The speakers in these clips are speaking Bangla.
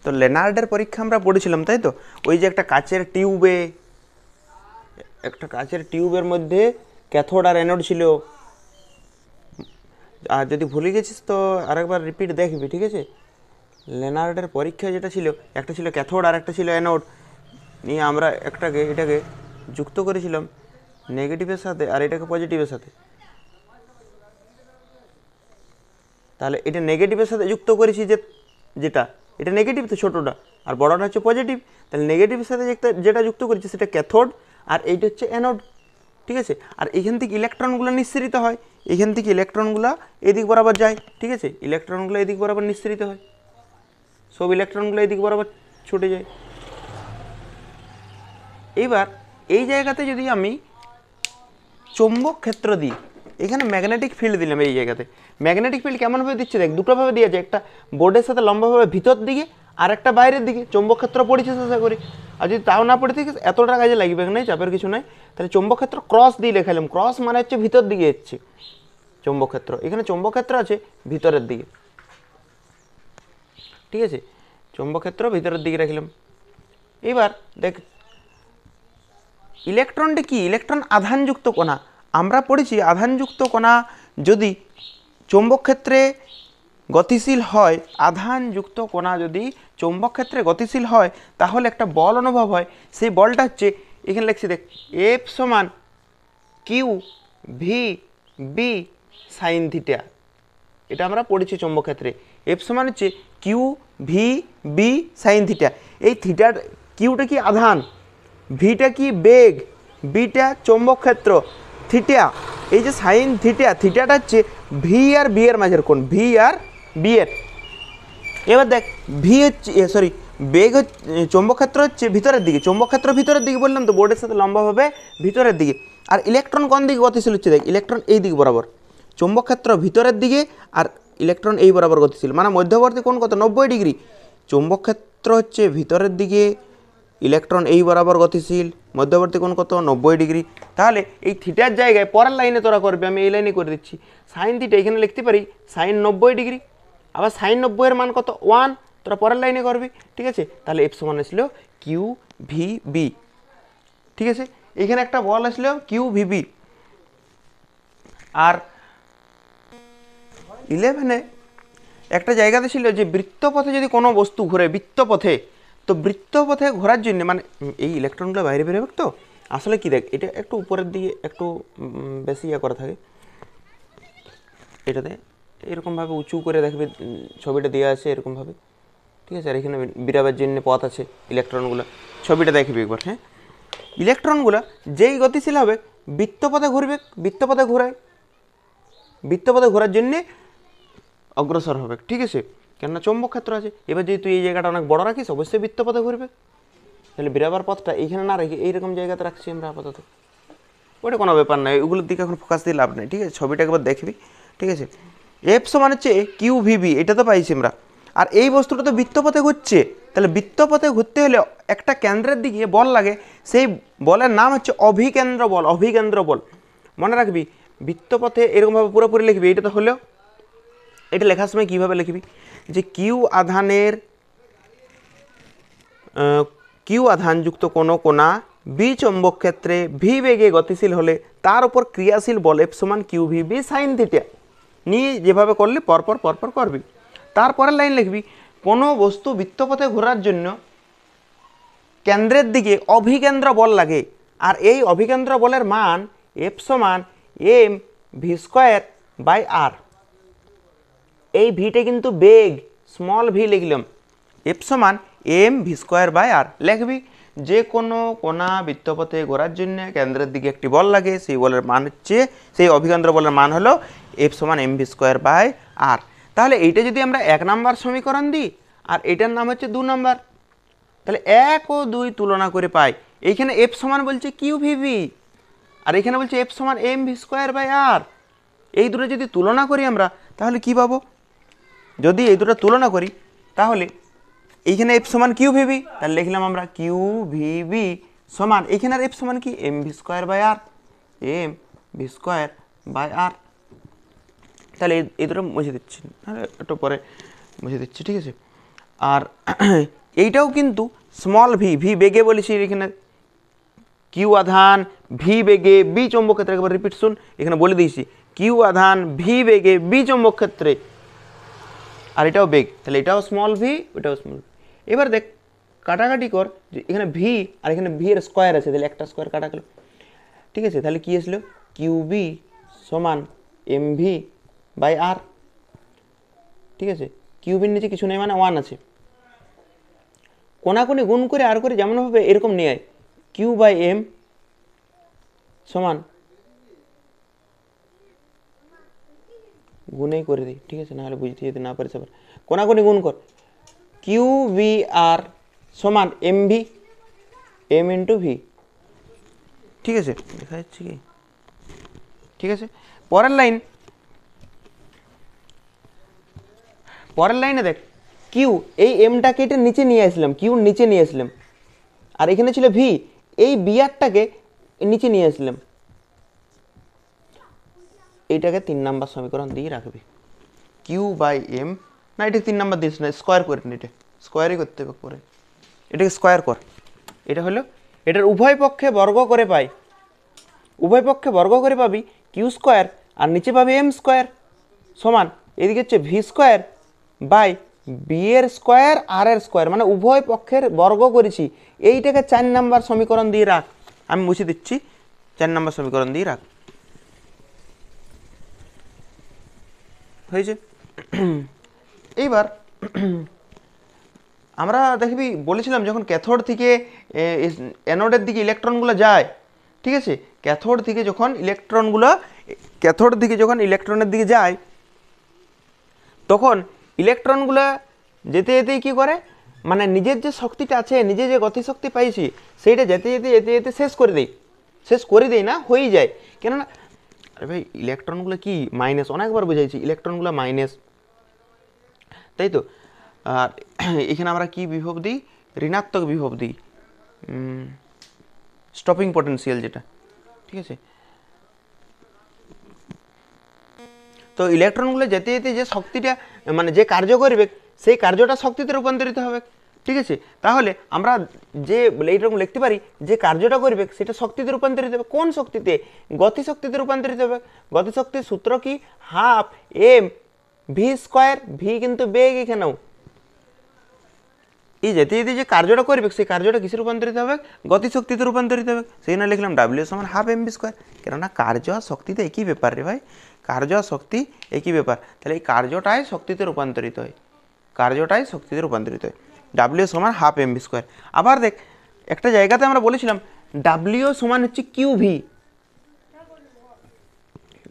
তো লেনার্ডের পরীক্ষা আমরা পড়েছিলাম, তাই তো? ওই যে একটা কাচের টিউবের মধ্যে ক্যাথোড আর অ্যানোড ছিল। আর যদি ভুলে গেছিস তো আরেকবার রিপিট দেখবি, ঠিক আছে? লেনার্ডের পরীক্ষা যেটা ছিল, একটা ছিল ক্যাথোড আর একটা ছিল অ্যানোড, নিয়ে আমরা এটাকে যুক্ত করেছিলাম নেগেটিভের সাথে আর এটাকে পজিটিভের সাথে। তাহলে এটা নেগেটিভের সাথে যুক্ত করেছি, যেটা এটা নেগেটিভ তো ছোটোটা, আর বড়টা হচ্ছে পজিটিভ। তাহলে নেগেটিভের সাথে যেটা যুক্ত করেছি সেটা ক্যাথোড, আর এইটা হচ্ছে অ্যানোড, ঠিক আছে? আর এখান থেকে ইলেকট্রনগুলো নিঃসরিত হয়, এখান থেকে ইলেকট্রনগুলো এদিক বরাবর যায়, ঠিক আছে? ইলেকট্রনগুলো এদিক বরাবর নিঃসরিত হয়, সব ইলেকট্রনগুলো এদিক বরাবর ছুটে যায়। এবার এই জায়গাতে যদি আমি চৌম্বক ক্ষেত্র দিই, এখানে ম্যাগনেটিক ফিল্ড দিলাম, এই জায়গাতে ম্যাগনেটিক ফিল্ড কেমনভাবে দিচ্ছে দেখ, দুটোভাবে দিয়েছে, একটা বোর্ডের সাথে লম্বাভাবে ভিতর দিকে আর একটা বাইরের দিকে। চৌম্বক ক্ষেত্র পড়েছিস আশা করি, আর যদি তাও না পড়ে থাকিস এতটা কাজে লাগবে না, চাপের কিছু নাই। তাহলে চৌম্বক ক্ষেত্র ক্রস দিয়ে লেখালাম, ক্রস মানে হচ্ছে ভিতর দিকে হচ্ছে চৌম্বক ক্ষেত্র। এখানে চৌম্বক ক্ষেত্র আছে ভিতরের দিকে, ঠিক আছে? চৌম্বক ক্ষেত্র ভিতরের দিকে রাখলাম। এবার দেখ ইলেকট্রনটা কি, ইলেকট্রন আধানযুক্ত কণা। আমরা পড়েছি আধানযুক্ত কণা যদি চৌম্বক ক্ষেত্রে গতিশীল হয়, আধানযুক্ত কণা যদি চৌম্বক ক্ষেত্রে গতিশীল হয় তাহলে একটা বল অনুভব হয়। সেই বলটা হচ্ছে এখানে লিখছি দেখ, এফ সমান Q V B sine theta. এটা আমরা পড়েছি চৌম্বক ক্ষেত্রে। এফ সমান হচ্ছে Q V B sine theta. এই থিটার, কিউটা কি আধান, ভিটা কি বেগ, বিটা চৌম্বক ক্ষেত্র, থিটা এই যে সাইন থিটা, থিটাটা হচ্ছে ভি আর বি এর মাঝের কোণ, ভি আর বি এর। এবার দেখ ভি হচ্ছে বেগ হচ্ছে, চৌম্বক ক্ষেত্র হচ্ছে ভিতরের দিকে, চৌম্বক ক্ষেত্র ভিতরের দিকে বললাম তো, বোর্ডের সাথে লম্বাভাবে ভিতরের দিকে। আর ইলেকট্রন কোন দিকে গতিশীল হচ্ছে দেখ, ইলেকট্রন এই দিক বরাবর, চৌম্বক ক্ষেত্র ভিতরের দিকে আর ইলেকট্রন এই বরাবর গতিশীল, মানে মধ্যবর্তী কোণ কত, 90 ডিগ্রি। চৌম্বক ক্ষেত্র হচ্ছে ভিতরের দিকে, ইলেকট্রন এই বরাবর গতিশীল, মধ্যবর্তী কোণ কত, 90 ডিগ্রি। তাহলে এই থিটার জায়গায় পরের লাইনে তোরা করবে, আমি এই লাইনে করে দিচ্ছি। সাইন থিটা এখানে লিখতে পারি সাইন 90 ডিগ্রি, আবার সাইন 90 এর মান কত, 1, তোরা পরের লাইনে করবি, ঠিক আছে? তাহলে এফ সমান আসলো কিউ ভি বি, ঠিক আছে? এখানে একটা বল আসলো কিউ ভি বি। আর 11-এ একটা জায়গাতে ছিল যে বৃত্তপথে যদি কোনো বস্তু ঘুরে, বৃত্তপথে, তো বৃত্তপথে ঘোরার জন্য মানে এই ইলেকট্রনগুলো বাইরে বেরোবে, তো আসলে কি দেখ, এটা একটু উপরের দিকে একটু বেশি ইয়ে করা থাকে, এটাতে এরকমভাবে উঁচু করে দেখবে ছবিটা দেওয়া আছে এরকমভাবে, ঠিক আছে? আর এখানে বেরাবার জন্য পথ আছে ইলেকট্রনগুলো, ছবিটা দেখবি একবার। হ্যাঁ, ইলেকট্রনগুলো যেই গতিশীল হবে বৃত্তপথে ঘুরবে, বৃত্তপথে ঘোরার জন্যে অগ্রসর হবে, ঠিক আছে? কেননা চৌম্বক ক্ষেত্র আছে। এবার যদি তুই এই জায়গাটা অনেক বড় রাখিস অবশ্যই বৃত্তপথে ঘুরবে। তাহলে বেরাবার পথটা এইখানে না রেখে এইরকম জায়গাতে রাখছি আমরা আপাতত, ওটা কোনো ব্যাপার নয়, ওগুলোর দিকে এখন ফোকাস দিয়ে লাভ নেই, ঠিক আছে? ছবিটা একবার দেখবি, ঠিক আছে? এফ সমান হচ্ছে কিউ ভিবি, এটা তো পাইছি আমরা। আর এই বস্তুটা তো বৃত্তপথে ঘুরছে, তাহলে বৃত্তপথে ঘুরতে হলে একটা কেন্দ্রের দিকে বল লাগে, সেই বলের নাম হচ্ছে অভিকেন্দ্র বল, অভিকেন্দ্র বল। মনে রাখবি বৃত্তপথে এরকমভাবে পুরোপুরি লিখবি। এটা তো হলেও এটা লেখার সময় কীভাবে লিখবি, যে কিউ আধানযুক্ত কোনো কোণা বি চৌম্বক ক্ষেত্রে ভি বেগে গতিশীল হলে তার উপর ক্রিয়াশীল বল এফ সমান Q V B sine theta নিয়ে যেভাবে করলে পরপর করবি। তারপরের লাইন লিখবি, কোনো বস্তু বৃত্তপথে ঘোরার জন্য কেন্দ্রের দিকে অভিকেন্দ্র বল লাগে, আর এই অভিকেন্দ্র বলের মান এফ সমান এম ভি স্কোয়ার বাই আর। এই ভিটা কিন্তু বেগ, স্মল ভি লিখলাম, এফ সমান এম ভি স্কোয়ার বাই আর। লিখবি যে কোনো কোণা বৃত্তপথে ঘোরার জন্য কেন্দ্রের দিকে একটি বল লাগে, সেই বলের মান হচ্ছে, সেই অভিকেন্দ্র বলের মান হলো এফ সমান M V square by R. তাহলে এইটা যদি আমরা 1 নম্বর সমীকরণ দিই আর এটার নাম হচ্ছে 2 নম্বর, তাহলে 1 ও 2 তুলনা করে পাই। এইখানে এফ সমান বলছে কিউ ভিভি আর এখানে বলছে এফ সমান এম ভি স্কোয়ার বাই আর। এই দুটো যদি তুলনা করি আমরা তাহলে কি পাবো, যদি এই দুটো তুলনা করি তাহলে এইখানে এফ সমান কিউ ভিবি, তাহলে লিখলাম আমরা কিউ ভিবি সমান, এইখানে আর এফ সমান কি M V square by R, M V square by R. তাহলে এই দুটো মুছে দিচ্ছি, তাহলে একটু পরে মুছে দিচ্ছি, ঠিক আছে? আর এইটাও কিন্তু স্মল ভি, ভি বেগে বলেছি এখানে কিউ আধান ভি বেগে বি চৌম্বক ক্ষেত্রে, একবার রিপিট শুন, এখানে বলে দিয়েছি কিউ আধান ভি বেগে বি চৌম্বক ক্ষেত্রে, আর এটাও বেগ, তাহলে এটাও স্মল ভি, ওটাও স্মল। এবার দেখ কাটাকাটি কর, যে এখানে ভি আর এখানে ভি এর স্কোয়ার আছে, তাহলে একটা স্কোয়ার কাটা গেল, ঠিক আছে। তাহলে কি আসলো, কিউ বি সমান এম ভি বাই আর, ঠিক আছে। কিউবির নিচে কিছু নেই মানে 1 আছে, কোনাকুনি গুণ করে আর করে যেমন হবে এরকম নিয়ে আয়, কিউ বাই এম সমান গুণেই করে দিই, ঠিক আছে, নাহলে বুঝতে যদি না পারিস আবার কোনাকুনি গুণ কর, কিউ ভি আর সমান M V M into V, ঠিক আছে, দেখা যাচ্ছে কি, ঠিক আছে। পরের লাইনে দেখ কিউ, এই এমটাকে এটা নিচে নিয়ে আসলাম, কিউর নিচে নিয়ে আসলাম, আর এখানে ছিল ভি, এই বিআরটাকে নিচে নিয়ে আসলাম, এইটাকে 3 নাম্বার সমীকরণ দিয়ে রাখবি, কিউ বাই এম, না এটা 3 নাম্বার দিস না, স্কোয়ার করে নি, এটা স্কোয়ারই করতে হবে পরে, এটাকে স্কোয়ার কর, এটা হলো এটার উভয় পক্ষে বর্গ করে পাই, উভয় পক্ষে বর্গ করে পাবি কিউ স্কোয়ার আর নিচে পাবি এম স্কোয়ার সমান এদিকে হচ্ছে ভি স্কোয়ার বাই বি এর স্কোয়ার আর এর স্কোয়ার, মানে উভয় পক্ষের বর্গ করেছি, এইটাকে 4 নাম্বার সমীকরণ দিয়ে রাখ, আমি মুছে দিচ্ছি, 4 নাম্বার সমীকরণ দিয়ে রাখ, হয়েছে। এইবার আমরা দেখবি বলেছিলাম যখন ক্যাথোড থেকে অ্যানোডের দিকে ইলেকট্রনগুলো যায়, ঠিক আছে, ক্যাথোড থেকে যখন ইলেকট্রনের দিকে যায়, তখন ইলেকট্রনগুলো যেতে যেতেই কী করে, মানে নিজের যে শক্তিটা আছে, নিজে যে গতিশক্তি পাইছি, সেইটা যেতে যেতে যেতে যেতে শেষ করে দেই না, হয়েই যায়, কেননা আরে ভাই ইলেকট্রনগুলো কি মাইনাস, অনেকবার বুঝাইছি ইলেকট্রনগুলো মাইনাস, তাই তো। আর এখানে আমরা কি বিভব দিই, ঋণাত্মক বিভব দিই, স্টপিং পটেনশিয়াল যেটা, ঠিক আছে। তো ইলেকট্রনগুলো যেতে যেতে যে শক্তিটা মানে যে কার্য করবে সেই কার্যটা শক্তিতে রূপান্তরিত হবে, ঠিক আছে। তাহলে আমরা যে এইরকম লিখতে পারি যে কার্যটা করবে সেটা শক্তিতে রূপান্তরিত হবে, কোন শক্তিতে, গতিশক্তিতে রূপান্তরিত হবে। গতিশক্তির সূত্র কি, half M V square, V কিন্তু বেগ এখানেও, এই যেতে যেতে যে কার্যটা করবে সেই কার্যটা কিসে রূপান্তরিত হবে, গতিশক্তিতে রূপান্তরিত হবে, সেই না লিখলাম ডাব্লিউ সমান হাফ এম ভি স্কোয়ার, কেননা কার্য আর শক্তিতে একই ব্যাপার রে ভাই, কার্য আর শক্তি একই ব্যাপার, তাহলে এই কার্যটাই শক্তিতে রূপান্তরিত হয়, ডাব্লিউ সমান হাফ এম ভি স্কোয়ার। আবার দেখ একটা জায়গাতে আমরা বলেছিলাম ডাব্লিউ সমান হচ্ছে কিউ ভি,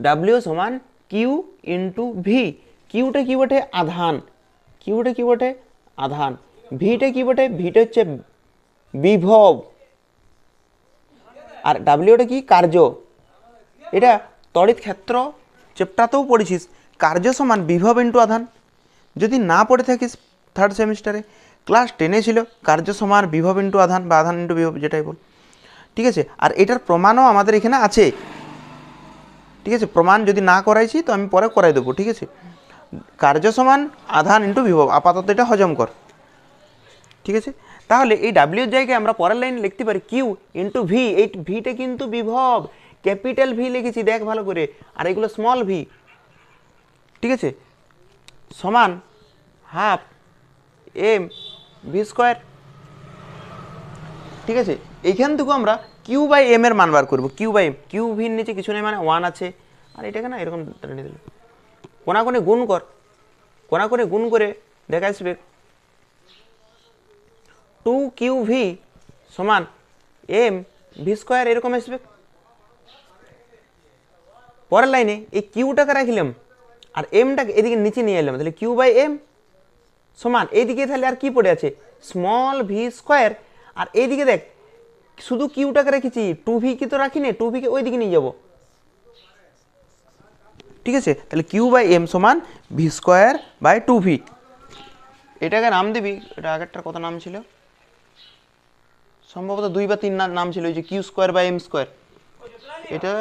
ডাব্লিউ সমান কিউ ইন্টু ভি, কিউটা কি বটে আধান, ভিটা কি বটে, ভিটা হচ্ছে বিভব, আর ডাব্লিউটা কি কার্য, এটা তড়িৎ ক্ষেত্র চ্যাপ্টারতেও পড়েছিস, কার্য সমান বিভব ইন্টু আধান, যদি না পড়ে থাকিস 3rd সেমিস্টারে, ক্লাস 10-এ ছিল কার্য সমান বিভব ইন্টু আধান বা আধান ইন্টু বিভব যেটাই বল, ঠিক আছে। আর এটার প্রমাণও আমাদের এখানে আছে, ঠিক আছে, প্রমাণ যদি না করাইছি তো আমি পরে করাই দেবো, ঠিক আছে। কার্য সমান আধান ইন্টু বিভব, আপাতত এটা হজম কর, ঠিক আছে। তাহলে এই ডাব্লিউর জায়গায় আমরা পরের লাইন লিখতে পারি কিউ ইন্টু ভি, এই ভিটা কিন্তু বিভব, ক্যাপিটাল ভি লিখেছি দেখ ভালো করে, আর এগুলো স্মল ভি, ঠিক আছে, সমান হাফ এম ভি স্কোয়ার, ঠিক আছে। এইখান থেকে আমরা কিউ বাই এম এর মান বার করবো, কিউ বাই এম, কিউ ভির নিচে কিছু নেই মানে 1 আছে, আর এটাকে না এরকম টেনে দিল, কোনাকুনি গুণ করে দেখা আসবে 2QV সমান এম ভি স্কোয়ার, এরকম আসবে। পরের লাইনে এই কিউটাকে রাখিলাম আর এমটাকে এদিকে নিচে নিয়ে এলাম, তাহলে কিউ বাই এম সমান এইদিকে তাহলে আর কি পড়ে আছে, স্মল ভি স্কোয়ার, আর এইদিকে দেখ শুধু কিউটাকে রেখেছি, 2V কি তো রাখিনি, 2V কে ওইদিকে নিয়ে যাব, ঠিক আছে। তাহলে কিউ বাই এম সমান ভি স্কোয়ার বাই 2V, এটাকে নাম দিবি, এটা আগেরটার কত নাম ছিল, সম্ভবত 2 বা 3 নাম ছিল, ওই যে Q square by M square, এটা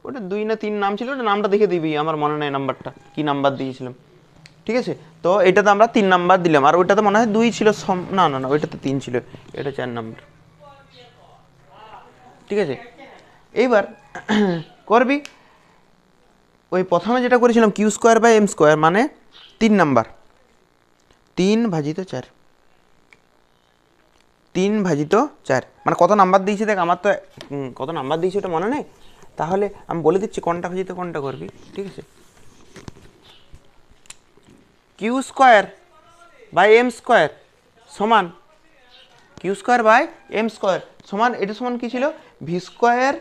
ওটা 2 না 3 নাম ছিল, ওটা নামটা দেখে দিবি, আমার মনে নেই নাম্বারটা কি নাম্বার দিয়েছিলাম, ঠিক আছে, তো এটাতে আমরা 3 নাম্বার দিলাম, আর ওইটাতে মনে হয় 2 ছিল, না না না ওইটাতে 3 ছিল, এটা 4 নাম্বার। ঠিক আছে, এইবার করবি ওই প্রথমে যেটা করেছিলাম Q square by M square মানে 3 নাম্বার, 3 ভাজিত 4, 3 ভাজিত 4 মানে কত নাম্বার দিয়েছি দেখ, আমার তো কত নাম্বার দিয়েছি ওটা মনে নেই, তাহলে আমি বলে দিচ্ছি কোনটা ভাজিত কোনটা করবি। ঠিক আছে, Q square by M square সমান Q square by M square সমান, এটা সমান কি ছিল, ভি স্কোয়ার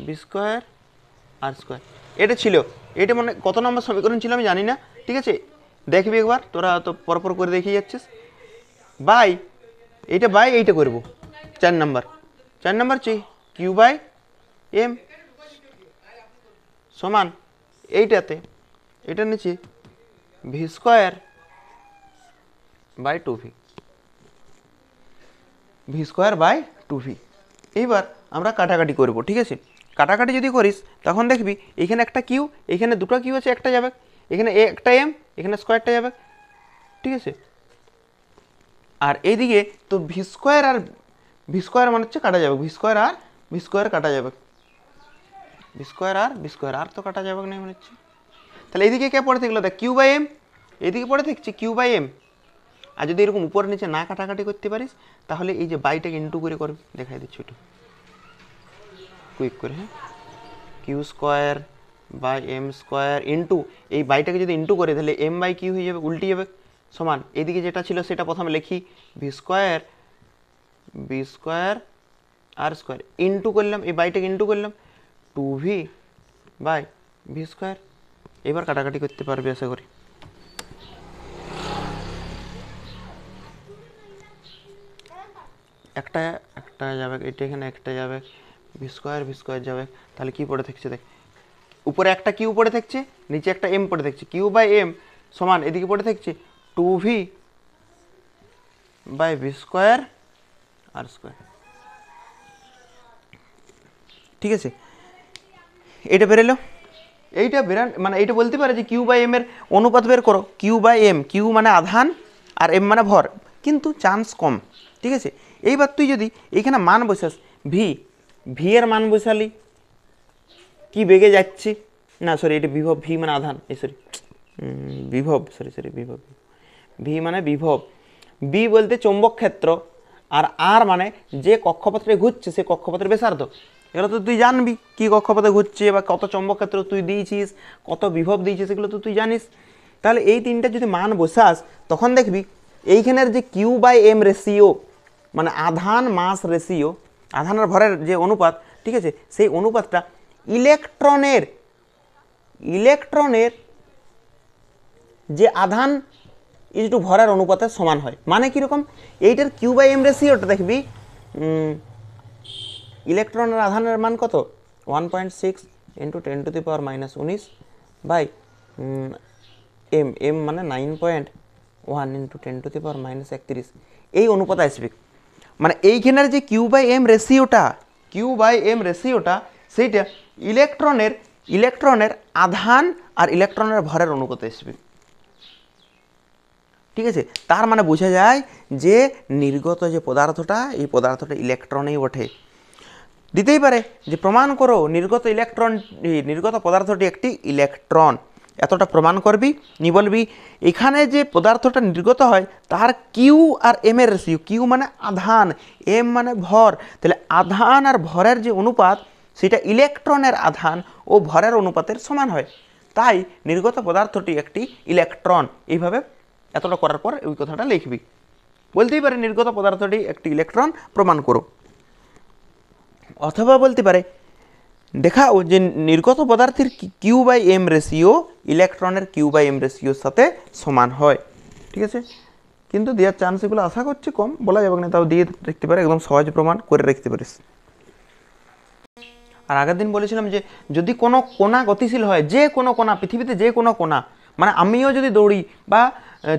বি স্কোয়ার আর স্কোয়ার, এটা ছিল। এটা মানে কত নম্বর সমীকরণ ছিল আমি জানি না। ঠিক আছে, দেখবি একবার, তোরা তো পরপর করে দেখিয়ে যাচ্ছিস। বাই এইটা বাই এইটা করবো 4 নাম্বার, 4 নাম্বার চেয়ে কিউ বাই এম সমান এইটাতে এটা নিচে V square by 2v, V square by 2v। এইবার আমরা কাটাকাটি করব। ঠিক আছে, কাটাকাটি যদি করিস তখন দেখবি এখানে একটা কিউ, এখানে দুটো কিউ আছে, একটা যাবে, এখানে একটা এম, এখানে স্কোয়ারটা যাবে। ঠিক আছে, আর এইদিকে তো ভি স্কোয়ার আর ভি স্কোয়ার মানে হচ্ছে কাটা যাবে, ভি স্কোয়ার আর ভি স্কোয়ার কাটা যাবে, ভি স্কোয়ার আর ভি স্কোয়ার আর তো কাটা যাবে না মনে হচ্ছে। তাহলে এইদিকে কে পড়ে থাকলো দেখ, কিউ বাই এম, এইদিকে পড়ে থাকছে কিউ বাই এম। আর যদি এরকম উপরে নিচে না কাটাকাটি করতে পারিস তাহলে এই যে বাইটাকে ইন্টু করে করবি, দেখাই দিচ্ছি একটু কুইক করে। হ্যাঁ, Q square by M square into এই বাইটাকে যদি ইন্টু করে তাহলে এম বাই কিউ হয়ে যাবে, উল্টে যাবে, সমান এইদিকে যেটা ছিল সেটা প্রথমে লিখি ভি স্কোয়ার বি স্কোয়ার আর স্কোয়ার ইন্টু করলাম, এই বাইটাকে ইন্টু করলাম 2v বাই ভি স্কোয়ার। এবার কাটাকাটি করতে পারবি আশা করি। একটা একটা যাবে, এটা এখানে একটা যাবে, ভি স্কোয়ার যাবে, তাহলে কি পড়ে থাকছে দেখ, উপরে একটা কিউ পড়ে থাকছে, নিচে একটা এম পড়ে থাকছে, কিউ বাই এম সমান এদিকে পড়ে থাকছে 2v by V square R square. ঠিক আছে, এটা বেরোলো, এইটা বেরান মানে এইটা বলতে পারে যে কিউ বাই এম এর অনুপাত বের করো, কিউ বাই এম, কিউ মানে আধান আর এম মানে ভর, কিন্তু চান্স কম। ঠিক আছে, এইবার তুই যদি এইখানে মান বসাস, ভি ভি এর মান বসালি কি বেগে যাচ্ছি, না সরি এটা বিভব, ভি মানে আধান, এই সরি বিভব, সরি বিভব, ভি মানে বিভব, বি বলতে চৌম্বক ক্ষেত্র, আর আর মানে যে কক্ষপথে ঘুরছে সে কক্ষপথের ব্যাসার্ধ। এগুলো তো তুই জানবি কী কক্ষপথে ঘুরছে বা কত চৌম্বক ক্ষেত্র তুই দিয়েছিস, কত বিভব দিয়েছিস, এগুলো তো তুই জানিস। তাহলে এই তিনটা যদি মান বসাস তখন দেখবি এইখানের যে কিউ বাই এম রেশিও মানে আধান মাস রেশিও, আধান আর ভরের যে অনুপাত, ঠিক আছে, সেই অনুপাতটা ইলেকট্রনের যে আধান ইজ টু ভরের অনুপাতের সমান হয়। মানে কীরকম, এইটার কিউ বাই এম রেশিওটা দেখবি, ইলেকট্রনের আধানের মান কত 1.6 ইন্টু 10⁻⁻19 বাই এম, এম মানে 9.1 ইন্টু 10⁻31, এই অনুপাত আসবে। মানে এইখানের যে কিউ বাই এম রেশিওটা সেইটা ইলেকট্রনের আধান আর ইলেকট্রনের ভরের অনুপাতে আসবে। ঠিক আছে, তার মানে বোঝা যায় যে নির্গত যে পদার্থটা, এই পদার্থটা ইলেকট্রনেই ওঠে। দিতেই পারে যে প্রমাণ করো নির্গত পদার্থটি একটি ইলেকট্রন, এতটা প্রমাণ করবি, নি বলবি এখানে যে পদার্থটা নির্গত হয় তার কিউ আর এম এর রেশিও, কিউ মানে আধান, এম মানে ভর, তাহলে আধান আর ভরের যে অনুপাত সেটা ইলেকট্রনের আধান ও ভরের অনুপাতের সমান হয়, তাই নির্গত পদার্থটি একটি ইলেকট্রন। এইভাবে এতটা করার পর ওই কথাটা লিখবি, বলতেই পারে নির্গত পদার্থটি একটি ইলেকট্রন প্রমাণ করো, অথবা বলতে পারে দেখাও যে নির্গত পদার্থের কিউ বাই এম রেশিও ইলেকট্রনের কিউ বাই এম রেশিওর সাথে সমান হয়। ঠিক আছে, কিন্তু দেওয়ার চান্স এগুলো আশা করছি কম, বলা যাবে না, তাও দিয়ে রাখতে পারে, একদম সহজ প্রমাণ করে রাখতে পারিস। আর আগের দিন বলেছিলাম যে যদি কোনো কোণা গতিশীল হয়, যে কোনো কোণা, পৃথিবীতে যে কোনো কোণা, মানে আমিও যদি দৌড়ি বা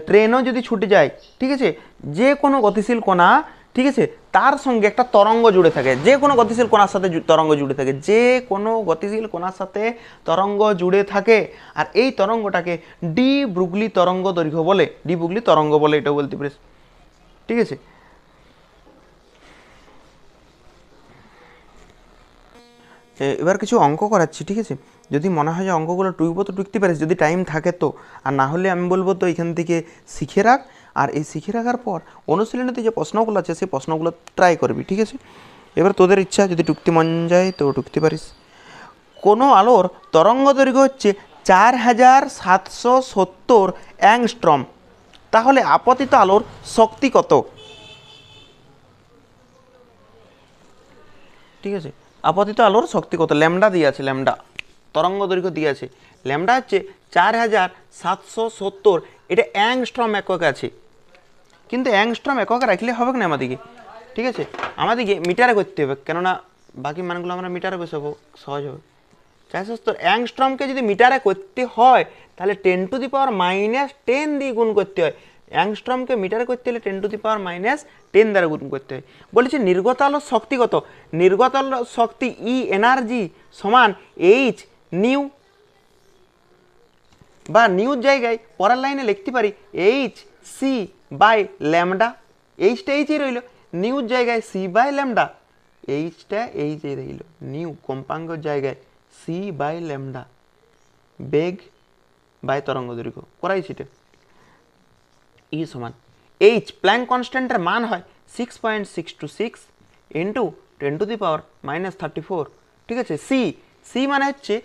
ট্রেনও যদি ছুটে যায়, ঠিক আছে, যে কোনো গতিশীল কোণা ঠিক আছে, তার সঙ্গে একটা তরঙ্গ জুড়ে থাকে, যে কোনো গতিশীল কণার সাথে তরঙ্গ জুড়ে থাকে, যে কোনো গতিশীল কণার সাথে তরঙ্গ জুড়ে থাকে, আর এই তরঙ্গটাকে ডি ব্রুগলি তরঙ্গ দৈর্ঘ্য বলে, ডি ব্রুগলি তরঙ্গ বলে, এটা বলতে পারিস। ঠিক আছে, এবার কিছু অঙ্ক করাচ্ছি। ঠিক আছে, যদি মনে হয় যে অঙ্কগুলো টুকবো তো টুকতে পারিস, যদি টাইম থাকে তো, আর না হলে আমি বলবো তো এখান থেকে শিখে রাখ, আর এই শিখে রাখার পর অনুশীলনীতে যে প্রশ্নগুলো আছে সেই প্রশ্নগুলো ট্রাই করবি। ঠিক আছে, এবার তোদের ইচ্ছা, যদি টুকতে মন যায় তো টুকতে পারিস। কোনো আলোর তরঙ্গ দৈর্ঘ্য হচ্ছে 4770 অ্যাংস্ট্রম, তাহলে আপতিত আলোর শক্তি কত? ঠিক আছে, আপতিত আলোর শক্তি কত? ল্যামডা দিয়ে আছে, ল্যামডা তরঙ্গ দৈর্ঘ্য দিয়ে আছে, ল্যামডা হচ্ছে 4770, এটা অ্যাংস্ট্রম একক আছে, কিন্তু অ্যাংস্ট্রম একক রাখলে হবে না আমাদেরকে। ঠিক আছে, আমাদেরকে মিটারে করতে হবে, কেননা বাকি মানগুলো আমরা মিটারে বসাবো, সহজ হবে। 470 অ্যাংস্ট্রমকে যদি মিটারে করতে হয় তাহলে 10⁻⁻10 দিয়ে গুণ করতে হয়। অ্যাংস্ট্রমকে মিটারে করতে হলে 10⁻⁻10 দ্বারা গুণ করতে হয়। বলেছে নির্গত আলোর শক্তি কত? নির্গত আলোর শক্তি ই এনার্জি সমান এইচ নিউ, বা নিউর জায়গায় পরের লাইনে লিখতে পারি এইচ সি বাই ল্যামডা, এইচটা এইচই রইল, নিউর জায়গায় সি বাই ল্যামডা, এইচটা এইচই রইল, নিউ কম্পাঙ্কের জায়গায় সি বাই ল্যামডা, বেগ বাই তরঙ্গ দৈর্ঘ্য করাইছি এটা। ই সমান এইচ প্ল্যাঙ্ক কনস্ট্যান্টের মান হয় 6.626 ইন্টু 10⁻⁻34। ঠিক আছে, সি, সি মানে হচ্ছে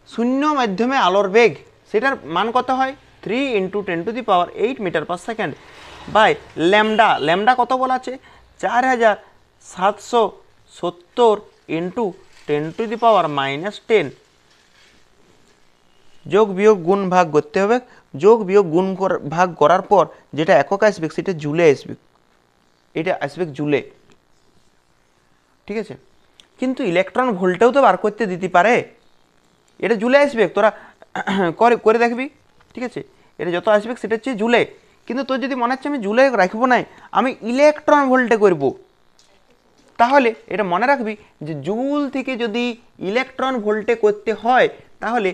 শূন্য মাধ্যমে আলোর বেগ, সেটার মান কত হয় 3 into 10⁸ metre per second by lambda, lambda কত বলা আছে 4770 ইন্টু 10⁻⁻10। যোগ বিয়োগ গুণ ভাগ করতে হবে, যোগ বিয়োগ গুণ ভাগ করার পর যেটা একক আসবে সেটা জুলে আসবে, এটা আসবে জুলে। ঠিক আছে, কিন্তু ইলেকট্রন ভোল্টেও তো বার করতে দিতে পারে, এটা জুলে আসবে, তোরা করে দেখবি। ঠিক আছে, এটা যত আসবে সেটা হচ্ছে জুলে, কিন্তু তোর যদি মনে হচ্ছে আমি জুলে রাখবো না, আমি ইলেকট্রন ভোল্টে করব, তাহলে এটা মনে রাখবি যে জুল থেকে যদি ইলেকট্রন ভোল্টে করতে হয় তাহলে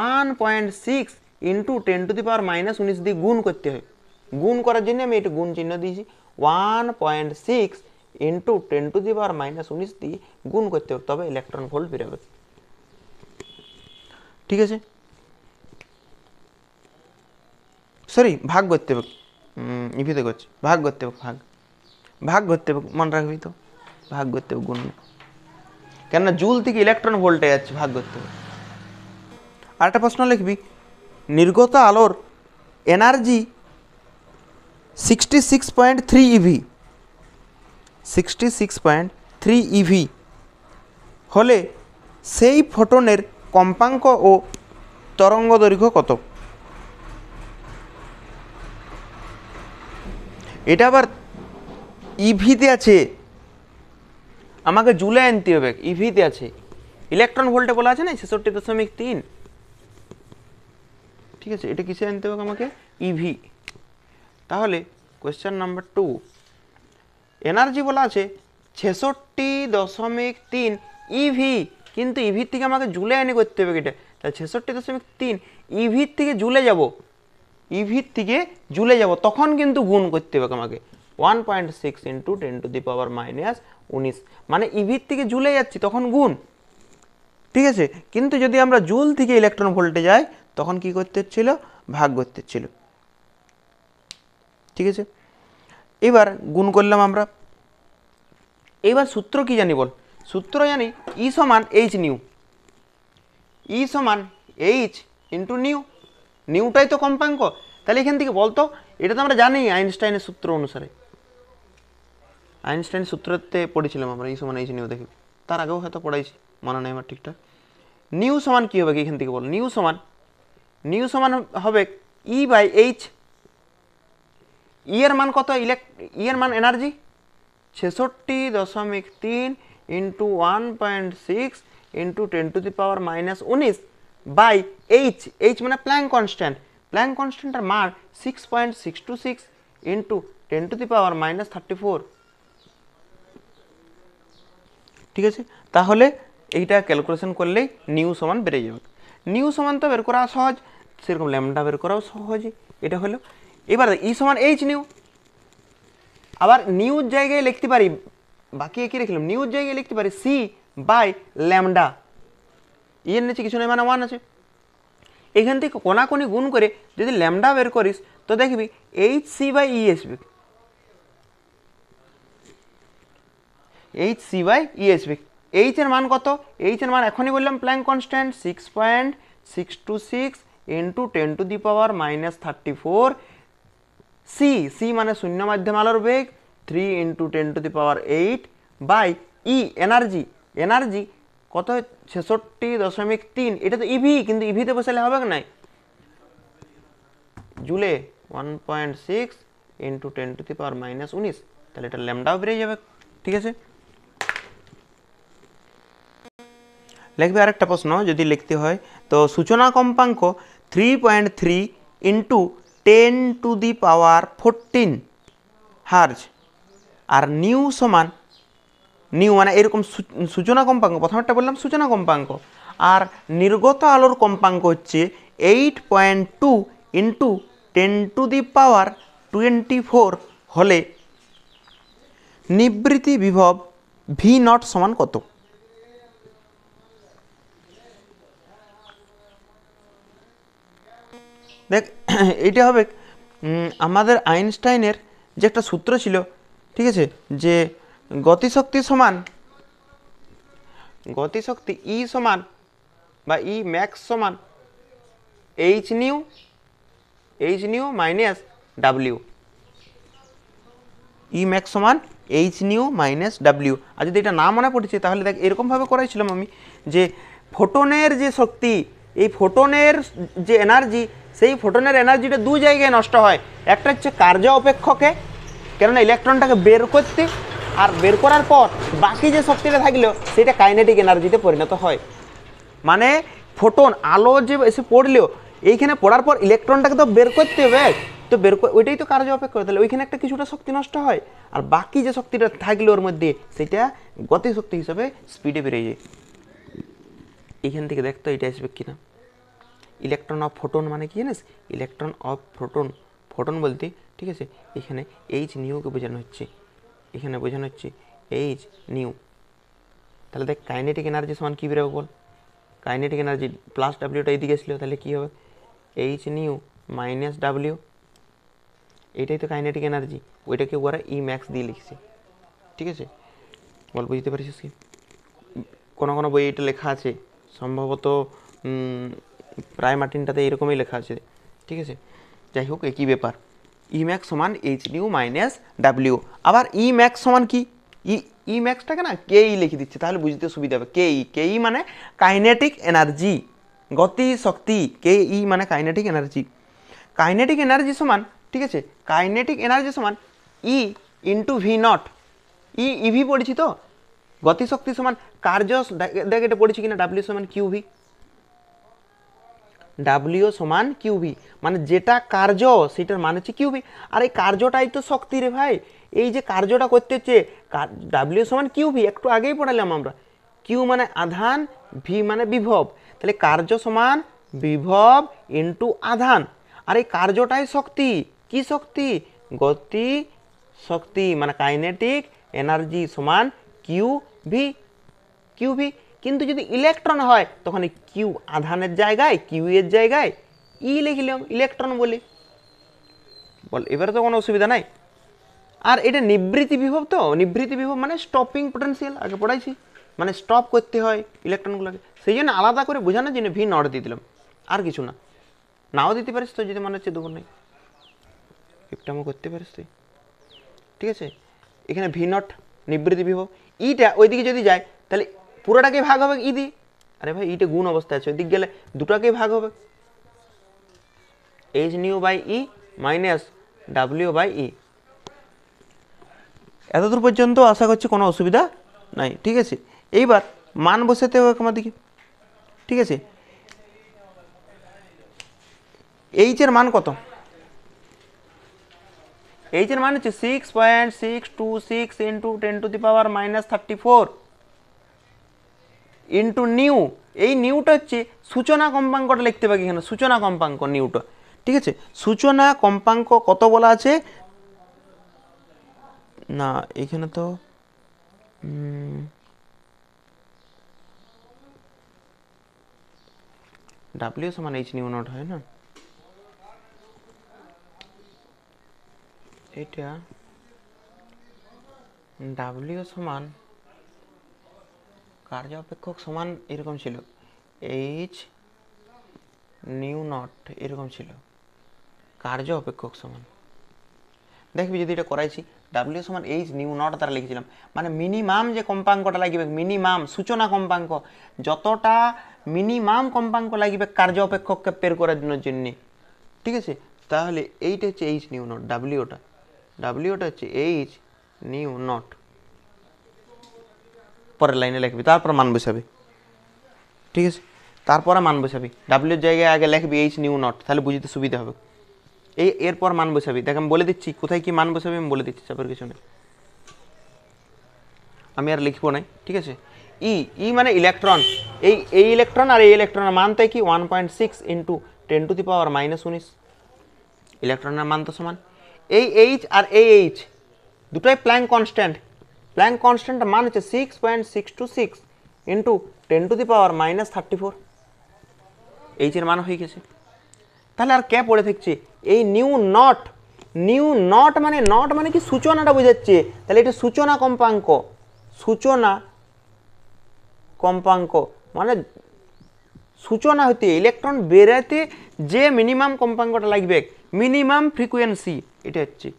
1.6 ইন্টু 10⁻⁻19 দিয়ে গুণ করতে হয়। গুণ করার জন্য আমি এটা গুণ চিহ্ন দিয়েছি, 1.6 ইন্টু 10⁻⁻19 দিয়ে গুণ করতে হবে, তবে ইলেকট্রন ভোল্ট বেরোবে। ঠিক আছে, সরি ভাগ করতে হবে, ইভিতে করছি, ভাগ করতে হবে, ভাগ করতে হবে, মনে রাখবি তো, ভাগ করতে হবে, গুণ, কেননা জুল থেকে ইলেকট্রন ভোল্টে যাচ্ছে, ভাগ করতে হবে। আরেকটা প্রশ্ন লিখবি, নির্গত আলোর এনার্জি 66.3 ইভি, 66.3 ইভি হলে সেই ফোটনের কম্পাঙ্ক ও তরঙ্গ দৈর্ঘ্য কত? এটা আবার ইভিতে আছে, আমাকে জুলে আনতে হবে, ইভিতে আছে, ইলেকট্রন ভোল্টে বলা আছে না 66.3। ঠিক আছে, এটা কিসে আনতে হবে আমাকে? ইভি। তাহলে কোয়েশ্চেন নাম্বার 2, এনার্জি বলা আছে 66.3 ইভি, কিন্তু ইভির থেকে আমাকে জুলে এনে করতে হবে এটা, তাহলে 66.3 ইভির থেকে জুলে যাব, ইভির থেকে জুলে যাব, তখন কিন্তু গুণ করতে হবে আমাকে 1.6 ইন্টু 10⁻⁻19, মানে ইভির থেকে জুলে যাচ্ছি তখন গুণ। ঠিক আছে, কিন্তু যদি আমরা জুল থেকে ইলেকট্রন ভোল্টে যাই তখন কি করতে হচ্ছিল? ভাগ করতে হচ্ছিল। ঠিক আছে, এবার গুণ করলাম আমরা, এবার সূত্র কি জানি বল? সূত্র জানি ই সমান এইচ নিউ, ই সমান এইচ ইন্টু নিউ, নিউটাই তো কম্পাঙ্ক, তাহলে এখান থেকে বলতো, এটা তো আমরা জানি আইনস্টাইনের সূত্র অনুসারে, আইনস্টাইনের সূত্রতে পড়েছিলাম আমরা ই সমান এইচ নিউ, দেখি তার আগেও হয়তো পড়াইছি, মনে নেই আমার ঠিকঠাক। নিউ সমান কী হবে এখান থেকে বল? নিউ সমান হবে ই বাই এইচ, ই এর মান কত? ই এর মান energy 66.3 into 1.6 into 10⁻⁻19 by H, H মানে প্ল্যাঙ্ক কনস্ট্যান্ট, প্ল্যাঙ্ক কনস্ট্যান্টের মান 6.626 ইন্টু 10⁻⁻34। ঠিক আছে, তাহলে এইটা ক্যালকুলেশন করলেই নিউ সমান বেড়ে যাবে। নিউ সমান তো বের করা সহজ, সেরকম ল্যামডা বের করাও সহজই। এটা হলো এবার ই সমান এইচ নিউ। আবার নিউর জায়গায় লিখতে পারি, বাকি একই লিখলাম, নিউর জায়গায় লিখতে পারি সি বাই ল্যামডা। ই এর নিচে কিছু নেই মানে 1 আছে। এখান থেকে কোনাকুনি গুণ করে যদি ল্যামডা বের করিস তো দেখবি এইচ সি বাই ই আসবে, এইচ সি বাই ই আসবে। এইচ এর মান কত? এইচ এর মান এখনই বললাম Planck constant 6.626 into 10⁻⁻34। C C মানে শূন্য মাধ্যম আলোর বেগ 3 into 10⁸ by E energy, energy কত 66.3। এটা তো ইভি, কিন্তু ইভিতে বসালে হবে না, জুলে 1.6 ইন্টু 10⁻⁻19, তাহলে এটা ল্যামডাও বেরিয়ে যাবে। ঠিক আছে, লিখবে আরেকটা প্রশ্ন যদি লিখতে হয় তো সূচনা কম্পাঙ্ক 3.3 ইন্টু 10⁻14 হার্জ আর নিউ সমান, নিউ মানে এরকম সূচনা কম্পাঙ্ক, প্রথমটা বললাম সূচনা কম্পাঙ্ক, আর নির্গত আলোর কম্পাঙ্ক হচ্ছে 8.2 ইন্টু 10⁻24 হলে নিবৃত্তি বিভব ভি নট সমান কত? দেখ এইটা হবে আমাদের আইনস্টাইনের যে একটা সূত্র ছিল, ঠিক আছে, যে গতিশক্তি সমান, গতিশক্তি ই সমান বা ই ম্যাক্স সমান এইচ নিউ মাইনাস ডাব্লিউ। ই ম্যাক্স সমান এইচ নিউ মাইনাস ডাব্লিউ। আর যদি এটা না মনে পড়েছে তাহলে দেখ এরকমভাবে করাইছিলাম আমি, যে ফোটনের যে শক্তি, এই ফোটনের যে এনার্জি, সেই ফোটনের এনার্জিটা দু জায়গায় নষ্ট হয়। একটা হচ্ছে কার্য অপেক্ষকে, কেননা ইলেকট্রনটাকে বের করতে, আর বের করার পর বাকি যে শক্তিটা থাকলেও সেটা কাইনেটিক এনার্জিতে পরিণত হয়। মানে ফোটন আলো যে এসে পড়লেও এইখানে পড়ার পর ইলেকট্রনটাকে তো বের করতে হবে, তো বের ওইটাই তো কার্য অপেক্ষক, তাহলে ওইখানে একটা কিছুটা শক্তি নষ্ট হয়, আর বাকি যে শক্তিটা থাকলে ওর মধ্যে সেটা গতিশক্তি হিসাবে স্পিডে বেড়ে যায়। এইখান থেকে দেখতো এটা আসবে কিনা। ইলেকট্রন অফ ফোটন মানে কি জানিস? ইলেকট্রন অফ ফোটন, ফোটন বলতে, ঠিক আছে, এখানে এইচ নিউকে বোঝানো হচ্ছে, এখানে বোঝানো হচ্ছে এইচ নিউ। তাহলে দেখ কাইনেটিক এনার্জি সমান কী বেরোবে বল? কাইনেটিক এনার্জি প্লাস ডাব্লিউটা এইদিকে আসলো, তাহলে কী হবে? এইচ নিউ মাইনাস ডাব্লিউ, এইটাই তো কাইনেটিক এনার্জি, ওইটাকে ওরা ই ম্যাক্স দিয়ে লিখছে। ঠিক আছে, বল বুঝতে পারছিস কি? কোনো কোনো বই এটা লেখা আছে, সম্ভবত প্রায় মার্টিনটাতে এরকমই লেখা আছে। ঠিক আছে, যাই হোক একই ব্যাপার, ই ম্যাক্স সমান এইচ নিউ মাইনাস ডাব্লিউ। আবার ই ম্যাক্স সমান কি? ই ম্যাক্সটাকে না কে ই লিখে দিচ্ছে, তাহলে বুঝতে সুবিধা হবে। কে ই মানে কাইনেটিক এনার্জি, গতি শক্তি, কে ই মানে কাইনেটিক এনার্জি। কাইনেটিক এনার্জি সমান, ঠিক আছে, কাইনেটিক এনার্জি সমান ই ইন্টু ভি নট। ইভি পড়েছি তো, গতিশক্তি সমান কার্য, দেখ এটা পড়েছি কিনা, ডাব্লিউ সমান কিউভি। ডাব্লিউ সমান কিউভি মানে যেটা কার্য সেটার মান হচ্ছে কিউভি, আর এই কার্যটাই তো শক্তি রে ভাই। এই যে কার্যটা করতে হচ্ছে, ডাব্লিউ সমান কিউভি, একটু আগেই পড়ালাম আমরা। কিউ মানে আধান, ভি মানে বিভব, তাহলে কার্য সমান বিভব ইন্টু আধান, আর এই কার্যটাই শক্তি। কি শক্তি? গতি শক্তি মানে কাইনেটিক এনার্জি সমান কিউভি, কিউভি। কিন্তু যদি ইলেকট্রন হয় তখন এই কিউ আধানের জায়গায়, কিউ এর জায়গায় ই লিখলাম, ইলেকট্রন বলি। বল এবারে তো কোনো অসুবিধা নাই। আর এটা নিবৃত্তি বিভব, তো নিবৃত্তি বিভব মানে স্টপিং পোটেনশিয়াল, আগে পড়াইছি, মানে স্টপ করতে হয় ইলেকট্রনগুলোকে, সেই জন্য আলাদা করে বোঝানোর জন্য ভি নট দিয়ে দিলাম, আর কিছু না। নাও দিতে পারিস তো, যদি মনে হচ্ছে দেবো নাই, কিপটামো করতে পারিস তুই। ঠিক আছে, এখানে ভি নট নিবৃত্তি বিভব, ইটা ওইদিকে যদি যায় তাহলে পুরোটাকেই ভাগ হবে ই দি। আরে ভাই ইটা গুণ অবস্থায় আছে, ওইদিকে গেলে দুটাকেই ভাগ হবে, H nu by E minus W by E. এতদূর পর্যন্ত আশা করছি কোনো অসুবিধা নাই। ঠিক আছে, এইবার মান বসাতে হবে আমাদেরকে। ঠিক আছে, এইচ এর মান কত? এইচ এর মান হচ্ছে 6.626 ইন্টু 10⁻⁻34। ইন্টু নিউ, এই নিউটা হচ্ছে সূচনা কম্পাঙ্কটা লিখতে পারি এখানে, সূচনা কম্পাঙ্ক নিউটা, ঠিক আছে। সূচনা কম্পাঙ্ক কত বলা আছে না এখানে তো ডাব্লিউ সমান এইচ নিউ নট হয় না, এটা ডাব্লিউ সমান কার্য অপেক্ষক সমান এরকম ছিল, এইচ নিউ নট এরকম ছিল, কার্য অপেক্ষক সমান। দেখবি যদি এটা করাইছি ডাব্লিউ সমান এইচ নিউ নট দ্বারা লিখেছিলাম, মানে মিনিমাম যে কম্পাঙ্কটা লাগবে, মিনিমাম সূচনা কম্পাঙ্ক, যতটা মিনিমাম কম্পাঙ্ক লাগবে কার্য অপেক্ষককে বের করার জন্য, ঠিক আছে। তাহলে এইটা হচ্ছে এইচ নিউ নট, ডাব্লিউটা হচ্ছে এইচ নিউ নট, পরের লাইনে লিখবি, তারপর মান বসাবি, ঠিক আছে। তারপরে মান বসাবি, ডাব্লিউর জায়গায় আগে লিখবি এইচ নিউ নট, তাহলে বুঝতে সুবিধা হবে। এরপর মান বসাবি, দেখ আমি বলে দিচ্ছি কোথায় কি মান বসাবি, আমি বলে দিচ্ছি, চাপের কিছু নেই, আমি আর লিখবো না, ঠিক আছে। ই মানে ইলেকট্রন, এই ইলেকট্রন আর এই ইলেকট্রনের মান তাই কি 1.6 ইন্টু 10⁻⁻⁹ ইলেকট্রনের মান তো সমান। এই এইচ আর এই এইচ দুটোই প্ল্যাঙ্ক কনস্ট্যান্ট, প্ল্যাঙ্ক কনস্ট্যান্টের মান হচ্ছে 6.626 ইন্টু 10⁻⁻34, এইচের মান হয়ে গেছে। তাহলে আর কে পড়ে থাকছে, এই নিউ নট, নিউ নট মানে কি সূচনাটা বোঝাচ্ছে, তাহলে এটা সূচনা কম্পাঙ্ক, সূচনা কম্পাঙ্ক মানে সূচনা হইতে ইলেকট্রন বেরাতে যে মিনিমাম কম্পাঙ্কটা লাগবে, মিনিমাম ফ্রিকোয়েন্সি এটা হচ্ছে।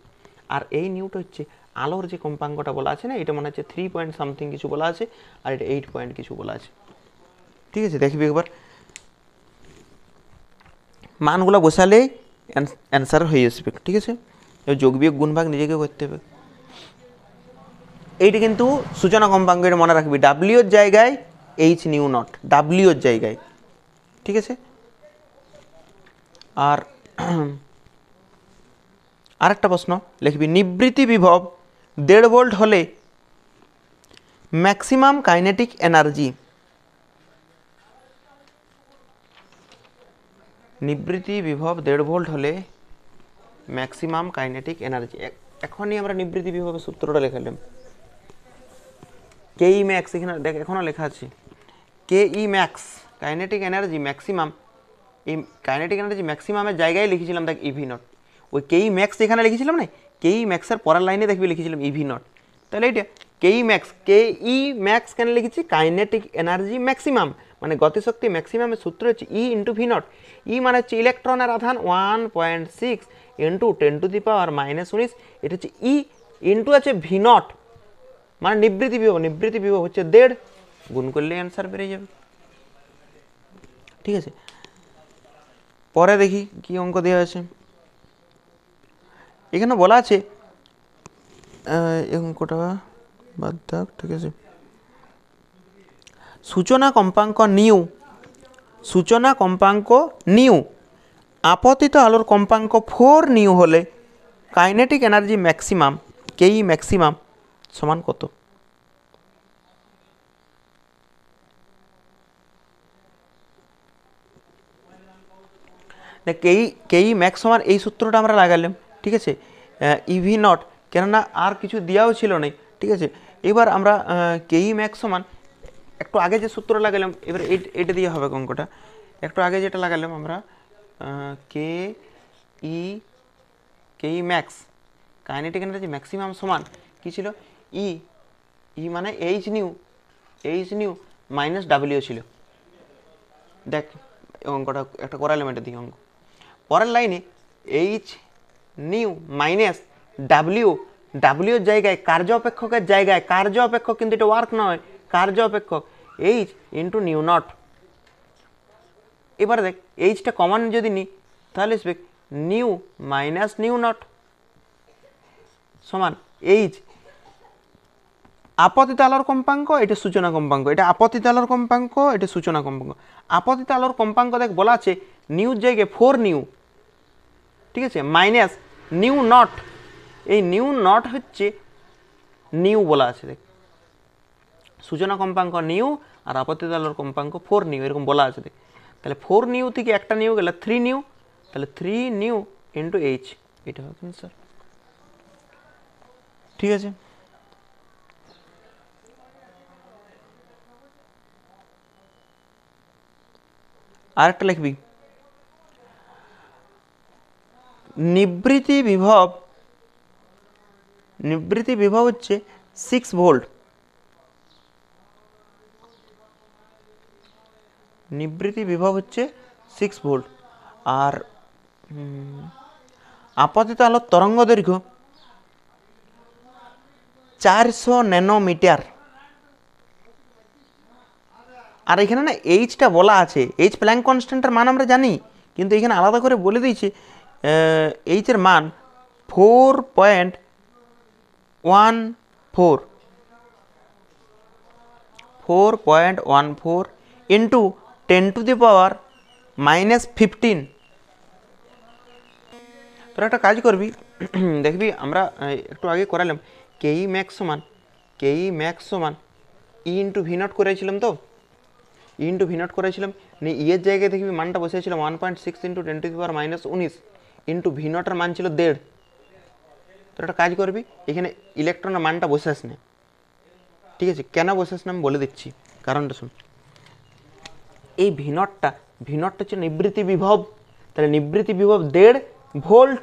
আর এই নিউটা হচ্ছে আলোর যে কম্পাঙ্কটা বলা আছে না, এটা মনে হচ্ছে 3 পয়েন্ট সামথিং কিছু বলা আছে, আর এটা 8 পয়েন্ট কিছু বলা আছে, ঠিক আছে। দেখবি একবার মানগুলো বসালেই অ্যান্সার হয়ে আসবে, ঠিক আছে। যোগ বিয়োগ গুণ ভাগ নিজেকে করতে হবে। এইটা কিন্তু সূচনা কম্পাঙ্ক, এটা মনে রাখবি, ডাব্লিউর জায়গায় এইচ নিউ নট, ডাব্লিউর জায়গায়, ঠিক আছে। আর আরেকটা প্রশ্ন লিখবি, নিবৃত্তি বিভব 1.5 ভোল্ট হলে ম্যাক্সিমাম কাইনেটিক এনার্জি, নিবৃত্তি বিভব 1.5 ভোল্ট হলে ম্যাক্সিমাম কাইনেটিক এনার্জি। এখনই আমরা নিবৃত্তি বিভবের সূত্রটা লেখালাম, কে ই ম্যাক্স, এখানে দেখ এখনও লেখা আছে কে E max, kinetic energy maximum, এই কাইনেটিক এনার্জি ম্যাক্সিমামের জায়গায় লিখেছিলাম দেখ ইভি নট, ওই কে ই ম্যাক্স যেখানে লিখেছিলাম না, কে ই ম্যাক্সের পরের লাইনে দেখবি লিখেছিলাম ইভি নট, তাহলে এইটা কে ই ম্যাক্স কেন লিখেছি, কাইনেটিক এনার্জি ম্যাক্সিমাম মানে গতিশক্তি ম্যাক্সিমামের সূত্র হচ্ছে ই ইন্টু ভি নট। ই মানে হচ্ছে ইলেকট্রনের আধান 1.6 ইন্টু 10⁻⁻⁹, এটা হচ্ছে ই ইন্টু আছে ভি নট মানে নিবৃত্তি বিভব, নিবৃত্তি বিভব হচ্ছে 1.5, গুণ করলে অ্যান্সার বেরিয়ে যাবে, ঠিক আছে। পরে দেখি কি অঙ্ক দেওয়া আছে, এখানে বলা আছে এই অঙ্কটা বাদ থাক, ঠিক আছে। সূচনা কম্পাঙ্ক নিউ, সূচনা কম্পাঙ্ক নিউ, আপতিত আলোর কম্পাঙ্ক 4 নিউ হলে কাইনেটিক এনার্জি ম্যাক্সিমাম কে ই ম্যাক্সিমাম সমান কত? কে ই ম্যাক্স সমান এই সূত্রটা আমরা লাগালাম, ঠিক আছে, ইভি নট, কেননা আর কিছু দেওয়াও ছিল না, ঠিক আছে। এবার আমরা কে ই ম্যাক্স সমান একটু আগে যে সূত্র লাগালাম, এবার এটা দিয়ে হবে অঙ্কটা, একটু আগে যেটা লাগালাম আমরা কে E max kinetic energy maximum সমান কী ছিল, ই মানে এইচ নিউ মাইনাস ডাব্লিউ ছিল। দেখ অঙ্কটা একটা করালাম, এটা দিয়ে অঙ্ক পরের লাইনে এইচ নিউ মাইনাস ডাব্লিউর জায়গায় কার্য অপেক্ষকের জায়গায়, কার্য অপেক্ষক কিন্তু এটা ওয়ার্ক নয়, কার্য অপেক্ষক এইচ ইন্টু নিউ নট। এবার দেখ এইচটা কমন যদি নিই তাহলে আসবে নিউ মাইনাস নিউ নট সমান এইচ আপতিত আলোর কম্পাঙ্ক, এটা সূচনা কম্পাঙ্ক, এটা আপতিত আলোর কম্পাঙ্ক, এটা সূচনা কম্পাঙ্ক। আপতিত আলোর কম্পাঙ্ক দেখ বলা আছে নিউর জায়গায় 4 নিউ, ঠিক আছে, মাইনাস নিউ নট, এই নিউ নট হচ্ছে নিউ বলা আছে দেখ, সূচনা কম্পাঙ্ক নিউ আর আপতিত আলোর কম্পাঙ্ক 4 নিউ এরকম বলা আছে দেখ। তাহলে 4 নিউ থেকে একটা নিউ গেলে 3 নিউ, তাহলে 3 নিউ ইন্টু এইচ, এটা হবে স্যার। ঠিক আছে, আরেকটা লিখবি, নিবৃত্তি বিভব হচ্ছে 6 ভোল্ট, নিবৃত্তি বিভব হচ্ছে 6 ভোল্ট। আর আপতিত আলোর তরঙ্গ দৈর্ঘ্য 400 ন্যানোমিটার। আর এখানে না এইচটা বলা আছে, এইচ প্ল্যাঙ্ক কনস্ট্যান্টের মান আমরা জানি, কিন্তু এখানে আলাদা করে বলে দিয়েছে এইচের মান 4.14 ইন্টু 10⁻⁻15। তোরা একটা কাজ করবি, দেখবি আমরা একটু আগে করালাম কেই ম্যাক্স সমান ই ইন্টু ভি নট করেছিলাম, তো ই ইন্টু ভি নট করেছিলাম, নিয়ে ইয়ের জায়গায় দেখবি মানটা বসেছিলাম 1.6 ইন্টু 10⁻⁻19 ইন্টু ভি নটের মান ছিল 1.5। তোর একটা কাজ করবি, এখানে ইলেকট্রনের মানটা বসাস না, ঠিক আছে? কেন বসাস না আমি বলে দিচ্ছি, কারণটা শুন। এই ভি নটটা হচ্ছে নিবৃত্তি বিভব, তাহলে নিবৃত্তি বিভব 1.5 ভোল্ট।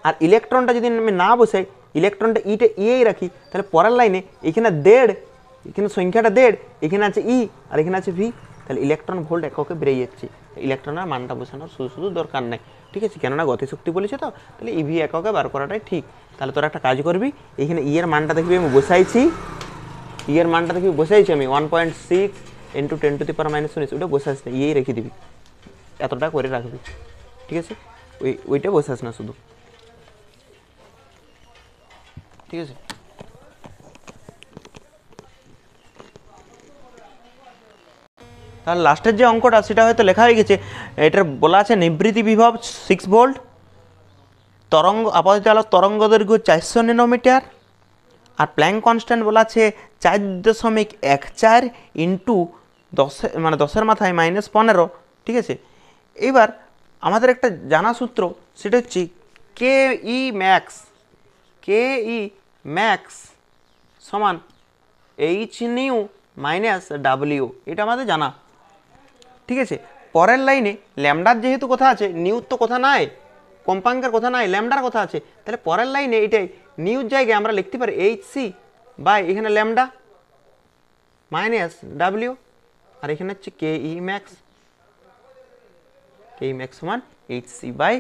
আর ইলেকট্রনটা যদি আমি না বসাই, ইলেকট্রনটা ইটা ইয়েই রাখি, তাহলে পরের লাইনে এখানে 1.5, এখানে সংখ্যাটা 1.5, এখানে আছে ই আর এখানে আছে ভি, তাহলে ইলেকট্রন ভোল্ট এককে বেড়ে যাচ্ছে। ইলেকট্রনের মানটা বসানোর শুধু দরকার নাই, ঠিক আছে? কেননা গতিশক্তি বলেছে তো, তাহলে ইভি এককে বার করাটাই ঠিক। তাহলে তোরা একটা কাজ করবি, এখানে ই এর মানটা দেখবি আমি বসাইছি, আমি 1.6 ইন্টু 10⁻⁻19, ওটা বসাস না, ইয়েই রেখে দিবি, এতটা করে রাখবি, ঠিক আছে? ওইটা বসাস না শুধু, ঠিক আছে? তাহলে লাস্টের যে অঙ্কটা সেটা হয়তো লেখা হয়ে গেছে, এটার বলা আছে নিবৃত্তি বিভব 6 ভোল্ট, আপতিত আলোর তরঙ্গ দৈর্ঘ্য 400 ন্যানোমিটার, আর প্ল্যাঙ্ক কনস্ট্যান্ট বলা আছে 4.14 ইন্টু 10 মাথায় -15, ঠিক আছে? এইবার আমাদের একটা জানা সূত্র, সেটা হচ্ছে কে ই ম্যাক্স সমান এইচ নিউ মাইনাস ডাব্লিউ, এটা আমাদের জানা, ঠিক আছে? পরের লাইনে ল্যামডার যেহেতু কথা আছে, নিউর তো কথা নাই, কম্পাঙ্কের কথা নাই, ল্যামডার কথা আছে, তাহলে পরের লাইনে এটাই নিউর জায়গায় আমরা লিখতে পারি এইচ সি বাই এখানে ল্যামডা মাইনাস ডাব্লিউ, আর এখানে হচ্ছে কে ই ম্যাক্স সমান H C by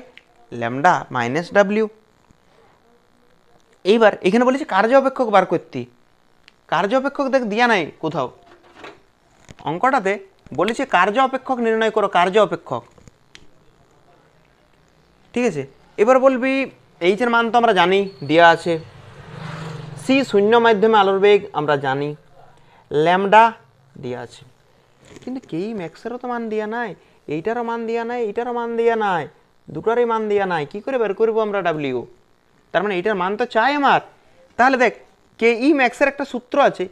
lambda minus W. এইবার এখানে বলেছে কার্য অপেক্ষক বার করতে, কার্য অপেক্ষক দেখ দিয়া নাই কোথাও, অঙ্কটাতে বলেছে কার্য অপেক্ষক নির্ণয় করো, কার্য অপেক্ষক, ঠিক আছে? এবার বলবি এইচ এর মান তো আমরা জানি দেওয়া আছে, সি শূন্য মাধ্যমে আলোর বেগ আমরা জানি, ল্যামডা দেওয়া আছে, কিন্তু কেই ম্যাক্সেরও তো মান দেওয়া নাই, এইটারও মান দেওয়া নাই, এইটারও মান দেওয়া নাই, দুটোরই মান দেওয়া নাই, কী করে বের করবো আমরা ডাব্লিউ? তার মানে এইটার মান তো চাই আমার। তাহলে দেখ কে ই ম্যাক্সের একটা সূত্র আছে,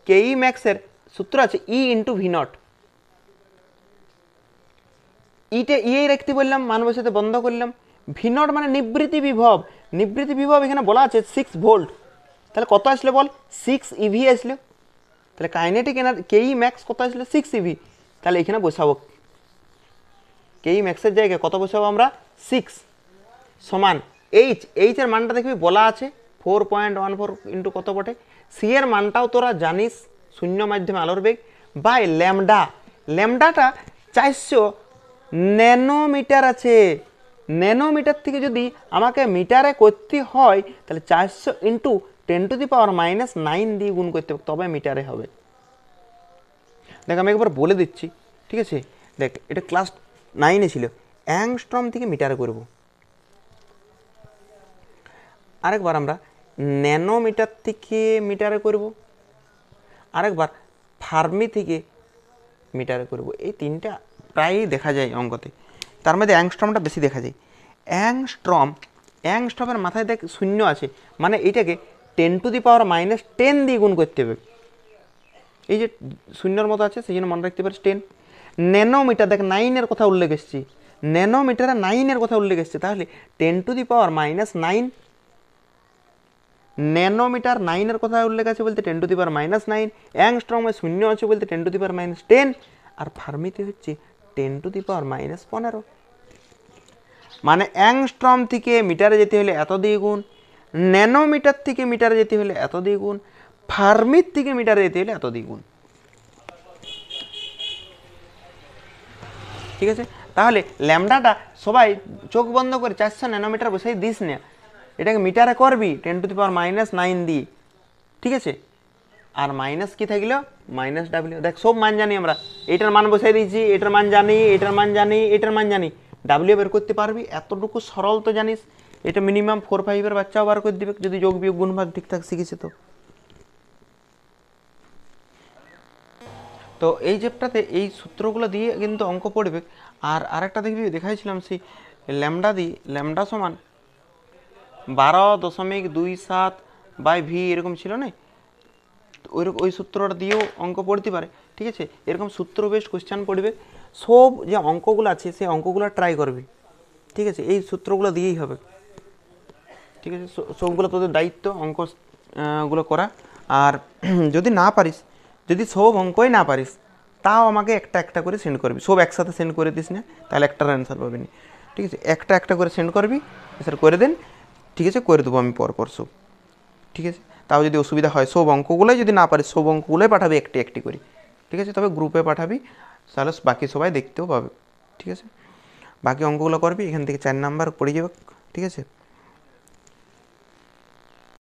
কে ই ম্যাক্সের সূত্র আছে ই ইন্টু ভি নট, ইটা ইয়েই রাখতে বললাম, মান বসাতে বন্ধ করলাম। ভি নট মানে নিবৃত্তি বিভব এখানে বলা আছে 6 ভোল্ট, তাহলে কত আসলে বল? 6 ইভি আসলে, তাহলে কাইনেটিক এনার্জি কেই ম্যাক্স কত আসলে? 6 ইভি, তাহলে এখানে বসাবো কেই ম্যাক্সের জায়গায় কত বসাবো আমরা? 6 সমান এইচ এর মানটা দেখবি বলা আছে 4.14 ইন্টু কত বটে, সি এর মানটাও তোরা জানিস শূন্য মাধ্যমে আলোর বেগ বাই ল্যামডাটা 400 ন্যানোমিটার আছে, ন্যানোমিটার থেকে যদি আমাকে মিটারে করতে হয়, তাহলে 400 ইন্টু 10⁻⁻9 দিয়ে গুণ করতে হবে, তবে মিটারে হবে। দেখ আমি একবার বলে দিচ্ছি, ঠিক আছে? দেখ এটা ক্লাস 9-এ ছিল, অ্যাংস্ট্রম থেকে মিটারে করব, আরেকবার আমরা ন্যানোমিটার থেকে মিটারে করব, আরেকবার ফার্মি থেকে মিটারে করব। এই তিনটা প্রায়ই দেখা যায় অঙ্কতে, তার মধ্যে অ্যাংস্ট্রমটা বেশি দেখা যায়। অ্যাংস্ট্রমের মাথায় দেখ শূন্য আছে, মানে এইটাকে 10⁻⁻10 দিয়ে গুণ করতে হবে, এই যে শূন্যর মতো আছে সেই জন্য মনে রাখতে পারিস 10। ন্যানোমিটার দেখ 9-এর কথা উল্লেখ এসছে, ন্যানোমিটারে 9-এর কথা উল্লেখ এসছে, তাহলে 10⁻⁻৯। ন্যানোমিটার 9-এর কথা উল্লেখ আছে বলতে 10⁻⁹। অ্যাংস্ট্রমে 0 আছে বলতে 10⁻10। আর ফার্মিতে হচ্ছে 10⁻15। মানে অ্যাংস্ট্রম থেকে মিটারে যেতে হলে এত দ্বিগুণ, ন্যানোমিটার থেকে মিটারে যেতে হলে এত দ্বিগুণ, ফার্মির থেকে মিটারে যেতে হলে এত দ্বিগুণ। ঠিক আছে, তাহলে ল্যামডাটা সবাই চোখ বন্ধ করে 400 ন্যানোমিটার বসেই দিস না, এটাকে মিটারে করবি 10⁻⁹ দিয়ে। ঠিক আছে, আর মাইনাস কি থাকলো -w। দেখ সব মান জানি আমরা, এইটার মান বসাই দিয়েছি, এটার মান জানি, এটার মান জানি, এটার মান জানি, ডাব্লিউ বের করতে পারবি, এতটুকু সরল তো জানিস। এটা মিনিমাম 4-5-এর বাচ্চাও বার করে দিবে যদি যোগ বিয়োগ গুণভাগ ঠিকঠাক শিখেছে। তো এই চ্যাপ্টারতে এই সূত্রগুলো দিয়ে কিন্তু অঙ্ক পড়বে। আর আরেকটা দেখবি দেখাইছিলাম সেই ল্যামডা দিয়ে, ল্যামডা সমান 12.27/v এরকম ছিল না, ওই সূত্রটা দিয়েও অঙ্ক পড়তে পারে। ঠিক আছে, এরকম সূত্র বেস্ট কোশ্চেন পড়বে। সব যে অঙ্কগুলো আছে সেই অঙ্কগুলো ট্রাই করবি। ঠিক আছে, এই সূত্রগুলো দিয়েই হবে। ঠিক আছে, সবগুলো তোদের দায়িত্ব অঙ্কগুলো করা। আর যদি না পারিস, যদি সব অঙ্কই না পারিস, তাও আমাকে একটা একটা করে সেন্ড করবি। সব একসাথে সেন্ড করে দিস না, তাহলে একটার অ্যান্সার পাবি না। ঠিক আছে, একটা একটা করে সেন্ড করবি, স্যার করে দেন। ঠিক আছে, করে দেবো আমি পরপর সব। ঠিক আছে, তাও যদি অসুবিধা হয় সব অঙ্কগুলোই যদি না পারিস, সব অঙ্কগুলোই পাঠাবি একটি একটি করে। ঠিক আছে, তবে গ্রুপে পাঠাবি, তাহলে বাকি সবাই দেখতেও পাবে। ঠিক আছে, বাকি অঙ্কগুলো করবি, এখান থেকে 4 নাম্বার পড়ে যাবে। ঠিক আছে।